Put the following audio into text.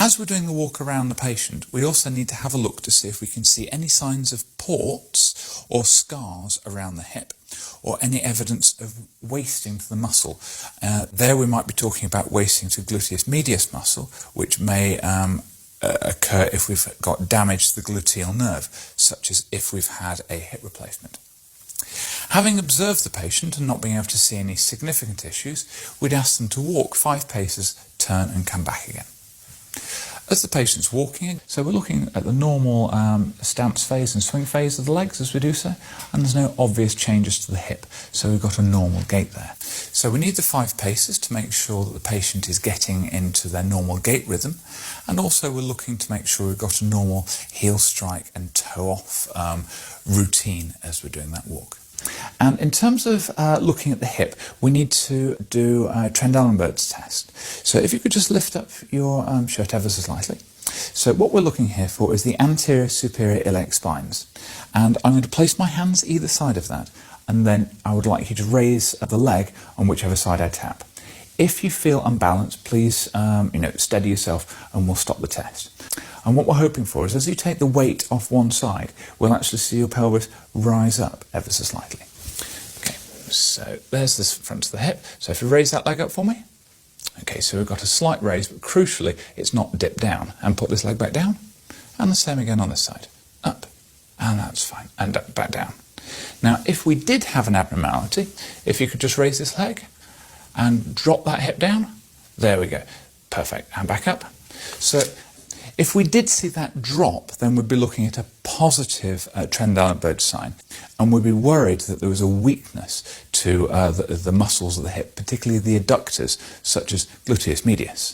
As we're doing the walk around the patient, we also need to have a look to see if we can see any signs of ports or scars around the hip, or any evidence of wasting to the muscle. There we might be talking about wasting to gluteus medius muscle, which may occur if we've got damage to the gluteal nerve, such as if we've had a hip replacement. Having observed the patient and not being able to see any significant issues, we'd ask them to walk 5 paces, turn and come back again. As the patient's walking, so we're looking at the normal stance phase and swing phase of the legs as we do so, and there's no obvious changes to the hip, so we've got a normal gait there. So we need the 5 paces to make sure that the patient is getting into their normal gait rhythm, and also we're looking to make sure we've got a normal heel strike and toe off routine as we're doing that walk. And in terms of looking at the hip, we need to do a Trendelenburg's test. So if you could just lift up your shirt ever so slightly. So what we're looking here for is the anterior superior iliac spines. And I'm going to place my hands either side of that, and then I would like you to raise the leg on whichever side I tap. If you feel unbalanced, please steady yourself and we'll stop the test. And what we're hoping for is as you take the weight off one side, we'll actually see your pelvis rise up ever so slightly. Okay, so there's the front of the hip. So if you raise that leg up for me. Okay, so we've got a slight raise, but crucially, it's not dipped down. And put this leg back down. And the same again on this side. Up. And that's fine. And back down. Now, if we did have an abnormality, if you could just raise this leg and drop that hip down. There we go. Perfect. And back up. So if we did see that drop, then we'd be looking at a positive Trendelenburg sign, and we'd be worried that there was a weakness to the muscles of the hip, particularly the adductors, such as gluteus medius.